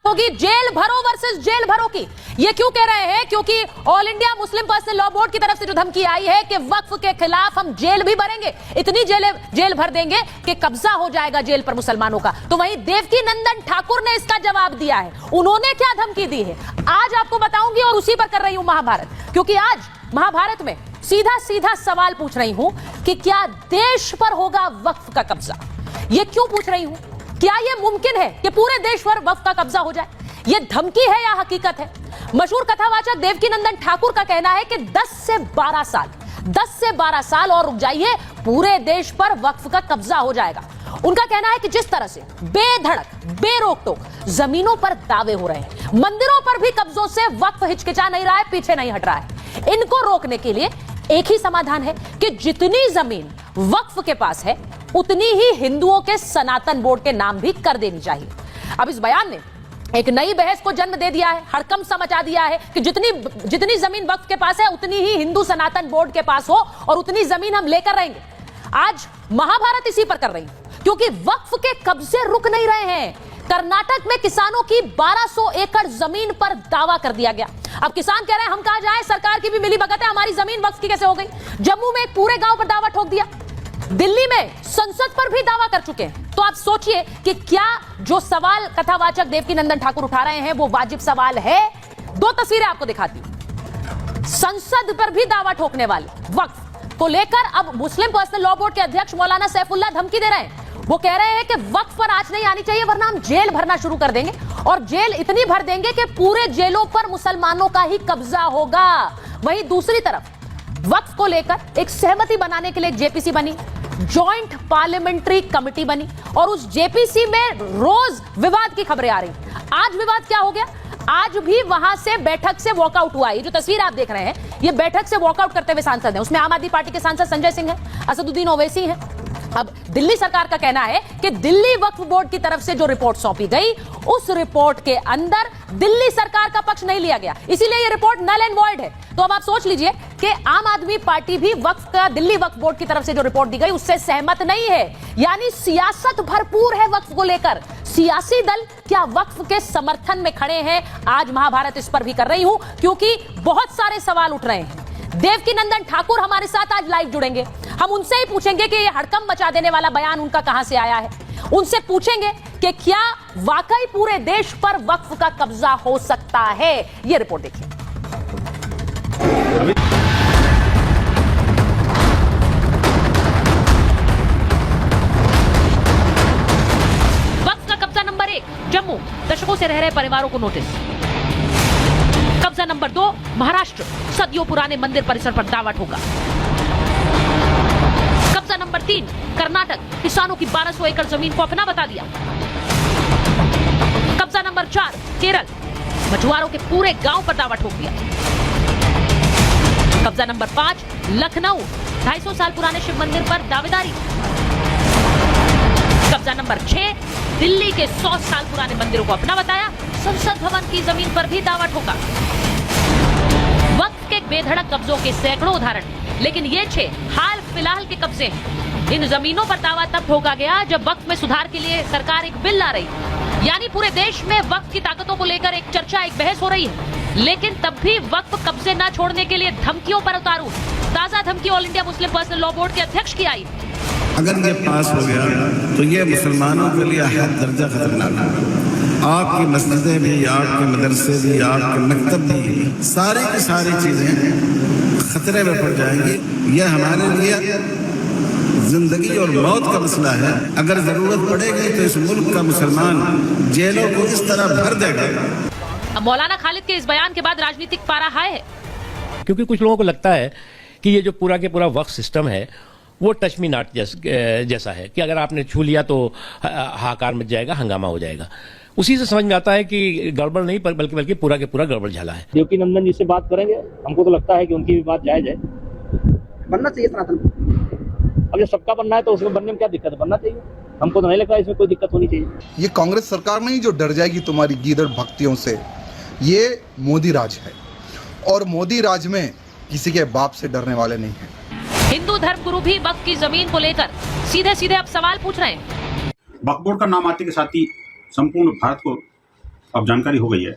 होगी जेल भरो versus jail भरो की। ये क्यों कह रहे हैं? क्योंकि all India Muslim personal law board की तरफ से जो धमकी आई है कि वक्फ के खिलाफ हम जेल भी भरेंगे, इतनी जेल भर देंगे कि कब्जा हो जाएगा जेल पर मुसलमानों का। तो वहीं देवकी नंदन ठाकुर ने इसका जवाब दिया है। उन्होंने क्या धमकी दी है आज आपको बताऊंगी, और उसी पर कर रही हूं महाभारत, क्योंकि आज महाभारत में सीधा सीधा सवाल पूछ रही हूं कि क्या देश पर होगा वक्फ का कब्जा। यह क्यों पूछ रही हूं? क्या यह मुमकिन है कि पूरे देश पर वक्फ का कब्जा हो जाए? यह धमकी है या हकीकत है? मशहूर कथावाचक देवकी नंदन ठाकुर का कहना है कि 10 से 12 साल और रुक जाइए, पूरे देश पर वक्फ का कब्जा हो जाएगा। उनका कहना है कि जिस तरह से बेधड़क बेरोक-टोक जमीनों पर दावे हो रहे हैं, मंदिरों पर भी कब्जों से वक्फ हिचकिचा नहीं रहा है, पीछे नहीं हट रहा है। इनको रोकने के लिए एक ही समाधान है कि जितनी जमीन वक्फ के पास है उतनी ही हिंदुओं के सनातन बोर्ड के नाम भी कर देनी चाहिए। अब इस बयान ने एक नई बहस को जन्म दे दिया है, हड़कंप सा मचा दिया है कि जितनी जमीन वक्फ के पास है उतनी ही हिंदू सनातन बोर्ड के पास हो और उतनी जमीन हम लेकर रहेंगे। आज महाभारत इसी पर कर रही हूं, क्योंकि वक्फ के कब्जे रुक नहीं रहे हैं। कर्नाटक में किसानों की 1200 एकड़ जमीन पर दावा कर दिया गया। अब किसान कह रहे हैं हम कहां जाएं, सरकार की भी मिली भगत है, हमारी जमीन वक्फ की कैसे हो गई। जम्मू में एक पूरे गांव पर दावा ठोक दिया, दिल्ली में संसद पर भी दावा कर चुके हैं। तो आप सोचिए कि क्या जो सवाल कथावाचक देवकी नंदन ठाकुर उठा रहे हैं वो वाजिब सवाल है। दो तस्वीरें आपको दिखाती हूं। संसद पर भी दावा ठोकने वाले वक्फ को लेकर अब मुस्लिम पर्सनल लॉ बोर्ड के अध्यक्ष मौलाना सैफुल्लाह धमकी दे रहे हैं। वो कह रहे हैं कि वक्फ पर आंच नहीं आनी चाहिए, वरना हम जेल भरना शुरू कर देंगे, और जेल इतनी भर देंगे कि पूरे जेलों पर मुसलमानों का ही कब्जा होगा। वहीं दूसरी तरफ वक्फ को लेकर एक सहमति बनाने के लिए जेपीसी बनी, जॉइंट पार्लियामेंट्री कमेटी बनी, और उस जेपीसी में रोज विवाद की खबरें आ रही। आज विवाद क्या हो गया? आज भी वहां से बैठक से वॉकआउट हुआ। ये जो तस्वीर आप देख रहे हैं, ये बैठक से वॉकआउट करते हुए सांसद हैं। उसमें आम आदमी पार्टी के सांसद संजय सिंह हैं, असदुद्दीन ओवैसी हैं। अब दिल्ली सरकार का कहना है कि दिल्ली वक्फ बोर्ड की तरफ से जो रिपोर्ट सौंपी गई, उस रिपोर्ट के अंदर दिल्ली सरकार का पक्ष नहीं लिया गया, इसीलिए ये रिपोर्ट नल एंड वॉइड है। तो अब आप सोच लीजिए कि आम आदमी पार्टी भी वक्फ का दिल्ली वक्फ बोर्ड की तरफ से जो रिपोर्ट दी गई उससे सहमत नहीं है। यानी सियासत भरपूर है वक्फ को लेकर। सियासी दल क्या वक्फ के समर्थन में खड़े हैं? आज महाभारत इस पर भी कर रही हूं, क्योंकि बहुत सारे सवाल उठ रहे हैं। देवकी नंदन ठाकुर हमारे साथ आज लाइव जुड़ेंगे। हम उनसे ही पूछेंगे कि ये हड़कंप मचा देने वाला बयान उनका कहां से आया है। उनसे पूछेंगे कि क्या वाकई पूरे देश पर वक्फ का कब्जा हो सकता है। ये रिपोर्ट देखिए। वक्फ का कब्जा नंबर 1 जम्मू, दशकों से रह रहे परिवारों को नोटिस। कब्जा नंबर 2 महाराष्ट्र, सदियों पुराने मंदिर परिसर पर दावा ठोका। कब्जा नंबर 3 कर्नाटक, किसानों की 1200 एकड़ जमीन को अपना बता दिया। कब्जा नंबर 4 केरल, मछुआरों के पूरे गांव पर दावा ठोक दिया। कब्जा नंबर 5 लखनऊ, 250 साल पुराने शिव मंदिर पर दावेदारी। कब्जा नंबर 6 दिल्ली के 100 साल पुराने मंदिरों को अपना बताया, संसद भवन की जमीन पर भी दावा ठोका। वक्फ के बेधड़क कब्जों के सैकड़ों उदाहरण, लेकिन ये 6 हाल फिलहाल के कब्जे हैं। इन जमीनों पर दावा तब ठोका गया जब वक्फ में सुधार के लिए सरकार एक बिल ला रही, यानी पूरे देश में वक्फ की ताकतों को लेकर एक चर्चा, एक बहस हो रही है। लेकिन तब भी वक्फ कब्जे न छोड़ने के लिए धमकियों पर उतारू। ताजा धमकी all India Muslim personal law board के अध्यक्ष की आई। अगर ये पास हो गया तो ये मुसलमानों के लिए हद दर्जा खतरनाक है। आपकी मस्जिदें भी, आपके मदरसे भी, आपके मकतब भी, सारी की सारी चीजें खतरे में पड़ जाएंगी। यह हमारे लिए जिंदगी और मौत का मसला है। अगर जरूरत पड़ेगी तो इस मुल्क का मुसलमान जेलों को इस तरह भर देगा। अब मौलाना खालिद के इस बयान के बाद राजनीतिक पारा हाई है, क्योंकि कुछ लोगों को लगता है कि ये जो पूरा के पूरा वक्फ सिस्टम है वो टच मी नॉट जैसा है कि अगर आपने छू लिया तो हाहाकार मच जाएगा, हंगामा हो जाएगा। उसी से समझ में आता है कि गड़बड़ नहीं बल्कि पूरा के पूरा गड़बड़ झाला है। देवकी नंदन जी से बात करेंगे, हमको तो लगता है कि उनकी भी बात जायज है। बनना चाहिए सनातन। अब जब सबका बनना है तो उसमें बनने में क्या दिक्कत है? बनना चाहिए। हमको तो नहीं लगता इसमें कोई दिक्कत होनी चाहिए। ये कांग्रेस सरकार नहीं जो डर जाएगी तुम्हारी गीदड़ भक्तियों से, ये मोदी राज है, और मोदी राज में किसी के बाप से डरने वाले नहीं हैं। हिंदू धर्मगुरु भी वक्फ की जमीन को लेकर सीधे सीधे अब सवाल पूछ रहे हैं। वक्फ बोर्ड का नाम आते के साथ ही संपूर्ण भारत को अब जानकारी हो गई है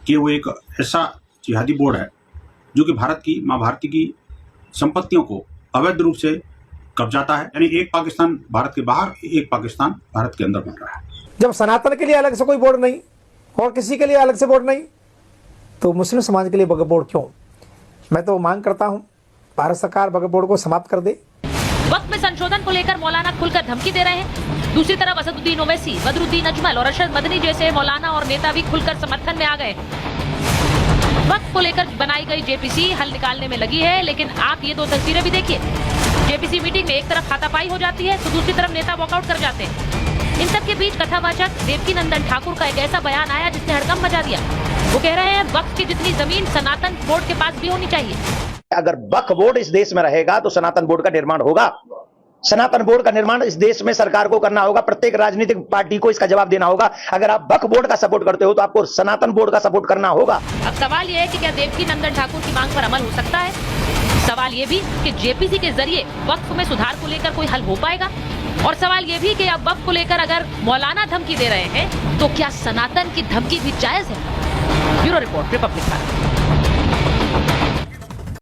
कि वो एक ऐसा जिहादी बोर्ड है जो कि भारत की माँ भारती की संपत्तियों को अवैध रूप से कब्जाता है। यानी एक पाकिस्तान भारत के बाहर, एक पाकिस्तान भारत के अंदर बन रहा है। जब सनातन के लिए अलग से कोई बोर्ड नहीं और किसी के लिए अलग से बोर्ड नहीं, तो मुस्लिम समाज के लिए वक्फ बोर्ड क्यों? मैं तो मांग करता हूं भारत सरकार वक्फ बोर्ड को समाप्त कर दे। वक्त में संशोधन को लेकर मौलाना खुलकर धमकी दे रहे हैं। दूसरी तरफ असदुद्दीन ओवैसी, बदरुद्दीन अजमल और अरशद मदनी जैसे मौलाना और नेता भी खुलकर समर्थन में आ गए। वक्त को लेकर बनाई गई जेपीसी हल निकालने में लगी है, लेकिन आप ये दो तस्वीरें भी देखिए। जेपीसी मीटिंग में एक तरफ हाथापाई हो जाती है तो दूसरी तरफ नेता वॉकआउट कर जाते हैं। इन सब के बीच कथावाचक देवकी नंदन ठाकुर का एक ऐसा बयान आया जिसने हड़कंप मचा दिया। वो कह रहे हैं वक्फ की जितनी जमीन सनातन बोर्ड के पास भी होनी चाहिए। अगर वक्फ बोर्ड इस देश में रहेगा तो सनातन बोर्ड का निर्माण होगा। सनातन बोर्ड का निर्माण इस देश में सरकार को करना होगा, प्रत्येक राजनीतिक पार्टी को इसका जवाब देना होगा। अगर आप वक्फ बोर्ड का सपोर्ट करते हो तो आपको सनातन बोर्ड का सपोर्ट करना होगा। अब सवाल यह है कि क्या देवकी नंदन ठाकुर की मांग पर अमल हो सकता है? सवाल ये भी कि जेपीसी के जरिए वक्फ में सुधार को लेकर कोई हल हो पाएगा? और सवाल ये भी कि अब वक्फ को लेकर अगर मौलाना धमकी दे रहे हैं तो क्या सनातन की धमकी भी जायज है? Bureau report, Republic Bharat.